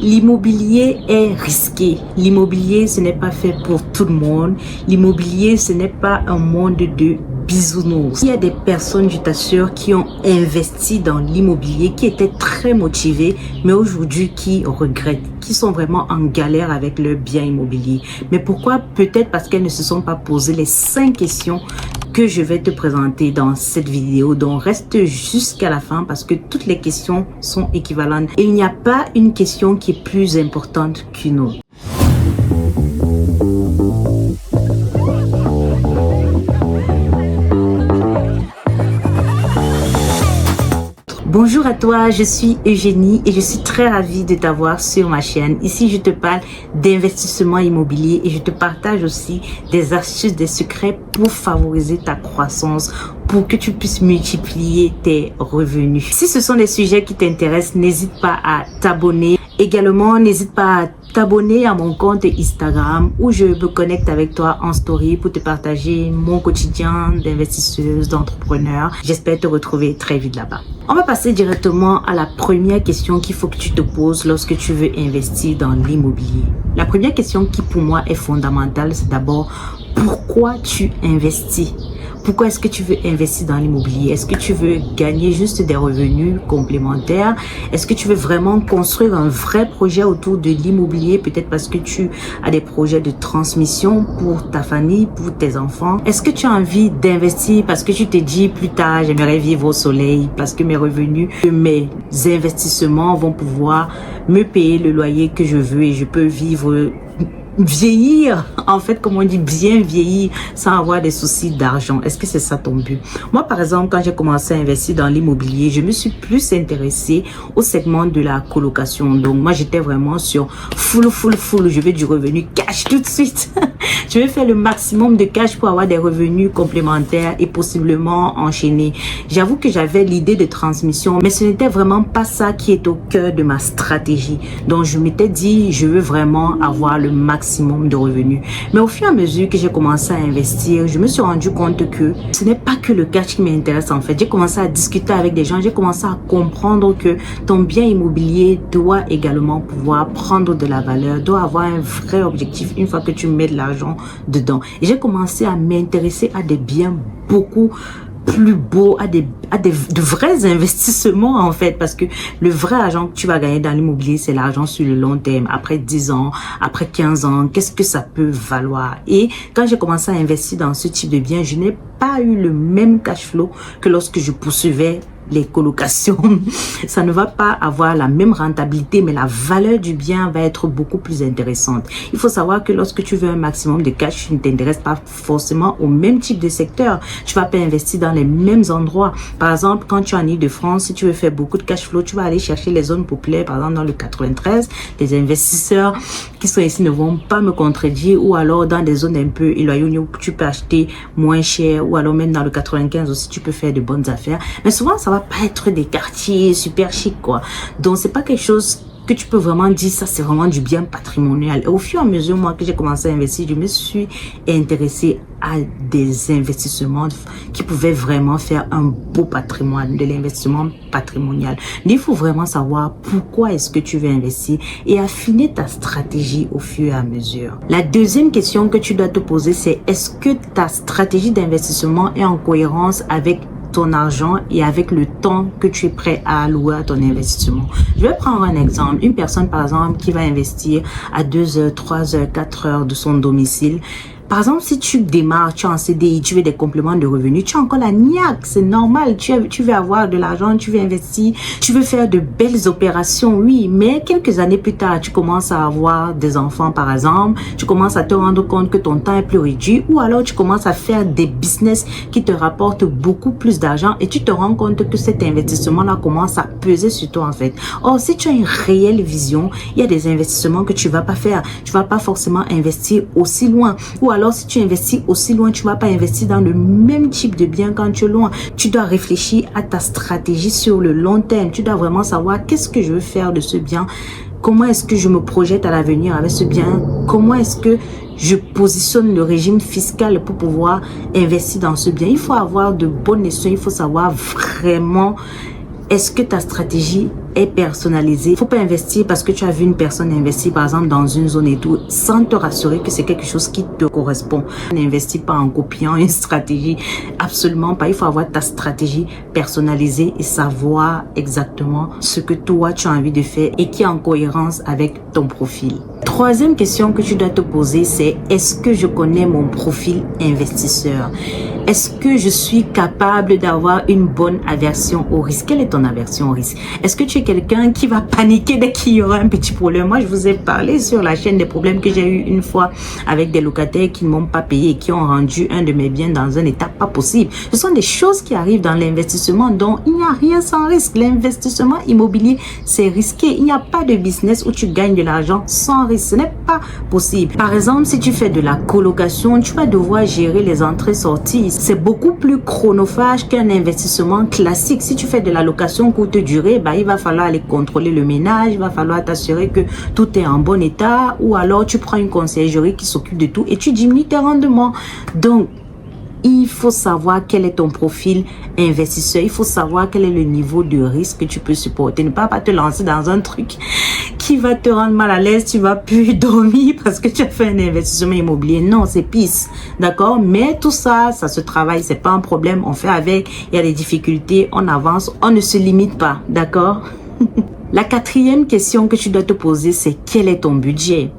L'immobilier est risqué. L'immobilier, ce n'est pas fait pour tout le monde. L'immobilier, ce n'est pas un monde de bisounours. Il y a des personnes, je t'assure, qui ont investi dans l'immobilier, qui étaient très motivées, mais aujourd'hui qui regrettent, qui sont vraiment en galère avec leur bien immobilier. Mais pourquoi? Peut-être parce qu'elles ne se sont pas posées les 5 questions que je vais te présenter dans cette vidéo. Donc reste jusqu'à la fin parce que toutes les questions sont équivalentes. Il n'y a pas une question qui est plus importante qu'une autre. Bonjour à toi, je suis Eugénie et je suis très ravie de t'avoir sur ma chaîne. Ici, je te parle d'investissement immobilier et je te partage aussi des astuces, des secrets pour favoriser ta croissance, pour que tu puisses multiplier tes revenus. Si ce sont des sujets qui t'intéressent, n'hésite pas à t'abonner. Également, n'hésite pas à t'abonner à mon compte Instagram où je me connecte avec toi en story pour te partager mon quotidien d'investisseuse, d'entrepreneur. J'espère te retrouver très vite là-bas. On va passer directement à la première question qu'il faut que tu te poses lorsque tu veux investir dans l'immobilier. La première question qui pour moi est fondamentale, c'est d'abord pourquoi tu investis? Pourquoi est-ce que tu veux investir dans l'immobilier? Est-ce que tu veux gagner juste des revenus complémentaires? Est-ce que tu veux vraiment construire un vrai projet autour de l'immobilier? Peut-être parce que tu as des projets de transmission pour ta famille, pour tes enfants. Est-ce que tu as envie d'investir parce que tu te dis plus tard, j'aimerais vivre au soleil parce que mes revenus, mes investissements vont pouvoir me payer le loyer que je veux et je peux vieillir, en fait, comme on dit, bien vieillir sans avoir des soucis d'argent. Est-ce que c'est ça ton but? Moi, par exemple, quand j'ai commencé à investir dans l'immobilier, je me suis plus intéressée au segment de la colocation. Donc, moi, j'étais vraiment sur full. Je veux du revenu cash tout de suite. Je vais faire le maximum de cash pour avoir des revenus complémentaires et possiblement enchaîner. J'avoue que j'avais l'idée de transmission, mais ce n'était vraiment pas ça qui est au cœur de ma stratégie. Donc, je m'étais dit, je veux vraiment avoir le maximum de revenus. Mais au fur et à mesure que j'ai commencé à investir, je me suis rendu compte que ce n'est pas que le cash qui m'intéresse en fait. J'ai commencé à discuter avec des gens, j'ai commencé à comprendre que ton bien immobilier doit également pouvoir prendre de la valeur, doit avoir un vrai objectif une fois que tu mets de l'argent dedans. Et j'ai commencé à m'intéresser à des biens beaucoup plus beaux, de vrais investissements en fait, parce que le vrai argent que tu vas gagner dans l'immobilier, c'est l'argent sur le long terme. Après 10 ans, après 15 ans, qu'est-ce que ça peut valoir? Et quand j'ai commencé à investir dans ce type de biens, je n'ai pas eu le même cash flow que lorsque je poursuivais les colocations. Ça ne va pas avoir la même rentabilité, mais la valeur du bien va être beaucoup plus intéressante. Il faut savoir que lorsque tu veux un maximum de cash, tu ne t'intéresses pas forcément au même type de secteur. Tu vas pas investir dans les mêmes endroits. Par exemple, quand tu es en Île-de-France, si tu veux faire beaucoup de cash flow, tu vas aller chercher les zones populaires, par exemple dans le 93. Les investisseurs qui sont ici ne vont pas me contredire, ou alors dans des zones un peu éloignées où tu peux acheter moins cher, ou alors même dans le 95 aussi, tu peux faire de bonnes affaires. Mais souvent, ça va pas être des quartiers super chics, quoi. Donc, c'est pas quelque chose que tu peux vraiment dire, ça c'est vraiment du bien patrimonial. Et au fur et à mesure, moi, que j'ai commencé à investir, je me suis intéressée à des investissements qui pouvaient vraiment faire un beau patrimoine, de l'investissement patrimonial. Mais il faut vraiment savoir pourquoi est-ce que tu veux investir et affiner ta stratégie au fur et à mesure. La deuxième question que tu dois te poser, c'est est-ce que ta stratégie d'investissement est en cohérence avec ton argent et avec le temps que tu es prêt à allouer à ton investissement. Je vais prendre un exemple. Une personne, par exemple, qui va investir à 2 heures, 3 heures, 4 heures de son domicile. Par exemple, si tu démarres, tu es en CDI, tu veux des compléments de revenus, tu as encore la niaque, c'est normal, tu veux avoir de l'argent, tu veux investir, tu veux faire de belles opérations, oui, mais quelques années plus tard, tu commences à avoir des enfants, par exemple, tu commences à te rendre compte que ton temps est plus réduit, ou alors tu commences à faire des business qui te rapportent beaucoup plus d'argent et tu te rends compte que cet investissement-là commence à peser sur toi, en fait. Or, si tu as une réelle vision, il y a des investissements que tu vas pas faire, tu vas pas forcément investir aussi loin, ou alors si tu investis aussi loin, tu vas pas investir dans le même type de bien quand tu es loin. Tu dois réfléchir à ta stratégie sur le long terme. Tu dois vraiment savoir qu'est-ce que je veux faire de ce bien. Comment est-ce que je me projette à l'avenir avec ce bien? Comment est-ce que je positionne le régime fiscal pour pouvoir investir dans ce bien? Il faut avoir de bonnes notions. Il faut savoir vraiment est-ce que ta stratégie est personnalisé. Il faut pas investir parce que tu as vu une personne investir par exemple dans une zone et tout sans te rassurer que c'est quelque chose qui te correspond. N'investis pas en copiant une stratégie, absolument pas. Il faut avoir ta stratégie personnalisée et savoir exactement ce que toi tu as envie de faire et qui est en cohérence avec ton profil. Troisième question que tu dois te poser, c'est est-ce que je connais mon profil investisseur? Est-ce que je suis capable d'avoir une bonne aversion au risque? Quelle est ton aversion au risque? Est-ce que tu es quelqu'un qui va paniquer dès qu'il y aura un petit problème? Moi, je vous ai parlé sur la chaîne des problèmes que j'ai eu une fois avec des locataires qui ne m'ont pas payé et qui ont rendu un de mes biens dans un état pas possible. Ce sont des choses qui arrivent dans l'investissement dont il n'y a rien sans risque. L'investissement immobilier, c'est risqué. Il n'y a pas de business où tu gagnes de l'argent sans risque. Ce n'est pas possible. Par exemple, si tu fais de la colocation, tu vas devoir gérer les entrées-sorties. C'est beaucoup plus chronophage qu'un investissement classique. Si tu fais de la location courte durée, il va falloir aller contrôler le ménage, il va falloir t'assurer que tout est en bon état, ou alors tu prends une conciergerie qui s'occupe de tout et tu diminues tes rendements. Donc, il faut savoir quel est ton profil investisseur. Il faut savoir quel est le niveau de risque que tu peux supporter. Ne pas te lancer dans un truc qui va te rendre mal à l'aise. Tu vas plus dormir parce que tu as fait un investissement immobilier. Non, c'est pisse. D'accord? Mais tout ça, ça se travaille. C'est pas un problème. On fait avec. Il y a des difficultés. On avance. On ne se limite pas. D'accord? La quatrième question que tu dois te poser, c'est quel est ton budget?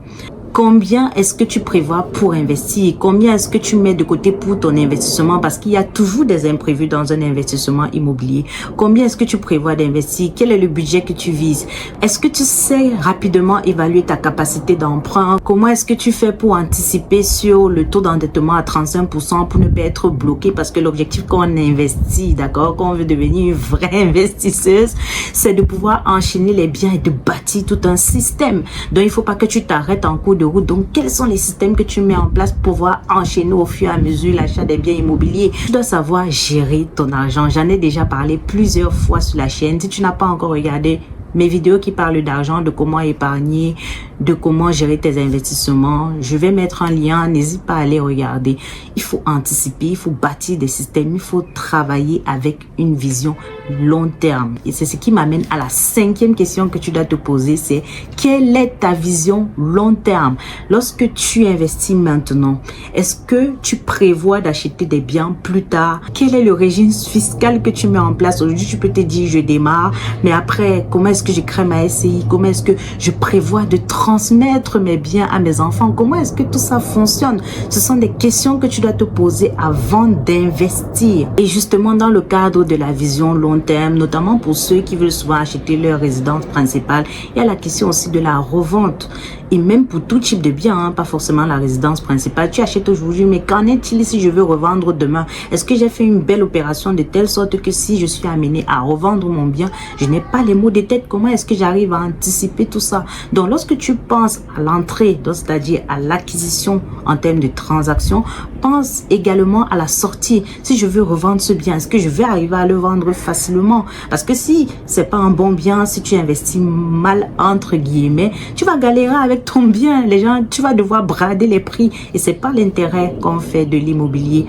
Combien est-ce que tu prévois pour investir? Combien est-ce que tu mets de côté pour ton investissement? Parce qu'il y a toujours des imprévus dans un investissement immobilier. Combien est-ce que tu prévois d'investir? Quel est le budget que tu vises? Est-ce que tu sais rapidement évaluer ta capacité d'emprunt? Comment est-ce que tu fais pour anticiper sur le taux d'endettement à 35% pour ne pas être bloqué? Parce que l'objectif quand on investit, d'accord, quand on veut devenir une vraie investisseuse, c'est de pouvoir enchaîner les biens et de bâtir tout un système. Donc, il ne faut pas que tu t'arrêtes en cours de route. Donc, quels sont les systèmes que tu mets en place pour pouvoir enchaîner au fur et à mesure l'achat des biens immobiliers? Tu dois savoir gérer ton argent. J'en ai déjà parlé plusieurs fois sur la chaîne. Si tu n'as pas encore regardé mes vidéos qui parlent d'argent, de comment épargner, de comment gérer tes investissements, je vais mettre un lien, n'hésite pas à aller regarder. Il faut anticiper, il faut bâtir des systèmes, il faut travailler avec une vision long terme. Et c'est ce qui m'amène à la cinquième question que tu dois te poser, c'est quelle est ta vision long terme? Lorsque tu investis maintenant, est-ce que tu prévois d'acheter des biens plus tard? Quel est le régime fiscal que tu mets en place? Aujourd'hui, tu peux te dire, je démarre, mais après, comment est-ce que je crée ma SCI? Comment est-ce que je prévois de transmettre mes biens à mes enfants? Comment est-ce que tout ça fonctionne? Ce sont des questions que tu dois te poser avant d'investir. Et justement, dans le cadre de la vision long terme, notamment pour ceux qui veulent souvent acheter leur résidence principale, il y a la question aussi de la revente. Et même pour tout type de bien, pas forcément la résidence principale. Tu achètes aujourd'hui, mais qu'en est-il si je veux revendre demain? Est-ce que j'ai fait une belle opération de telle sorte que si je suis amené à revendre mon bien, je n'ai pas les mots de tête? Comment est-ce que j'arrive à anticiper tout ça? Donc, lorsque tu penses à l'entrée, c'est-à-dire à l'acquisition en termes de transaction, pense également à la sortie. Si je veux revendre ce bien, est-ce que je vais arriver à le vendre facilement? Parce que si c'est pas un bon bien, si tu investis mal, entre guillemets, tu vas galérer avec ton bien. Les gens, tu vas devoir brader les prix. Et c'est pas l'intérêt qu'on fait de l'immobilier.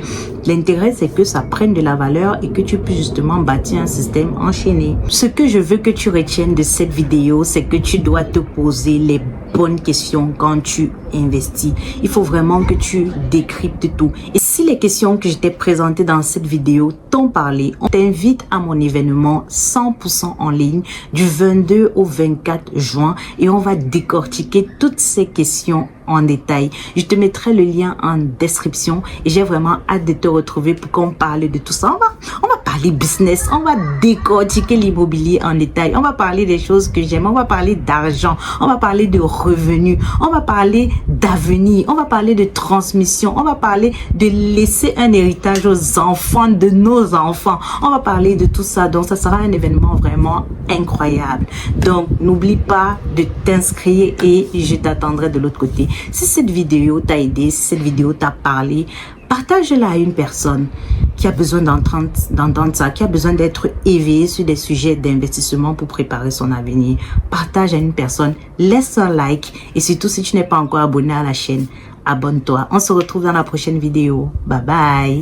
L'intérêt, c'est que ça prenne de la valeur et que tu puisses justement bâtir un système enchaîné. Ce que je veux que tu retiennes de cette vidéo, c'est que tu dois te poser les bonnes questions quand tu investis. Il faut vraiment que tu décryptes tout. Et si les questions que je t'ai présentées dans cette vidéo t'ont parlé, on t'invite à mon événement 100% en ligne du 22 au 24 juin et on va décortiquer toutes ces questions en détail. Je te mettrai le lien en description et j'ai vraiment hâte de te retrouver pour qu'on parle de tout ça. On va parler business, on va décortiquer l'immobilier en détail, on va parler des choses que j'aime, on va parler d'argent, on va parler de revenus, on va parler d'avenir, on va parler de transmission, on va parler de laisser un héritage aux enfants de nos enfants, on va parler de tout ça. Donc ça sera un événement vraiment incroyable. Donc n'oublie pas de t'inscrire et je t'attendrai de l'autre côté. Si cette vidéo t'a aidé, si cette vidéo t'a parlé, partage-la à une personne qui a besoin d'entendre ça, qui a besoin d'être éveillé sur des sujets d'investissement pour préparer son avenir. Partage à une personne, laisse un like et surtout si tu n'es pas encore abonné à la chaîne, abonne-toi. On se retrouve dans la prochaine vidéo. Bye bye.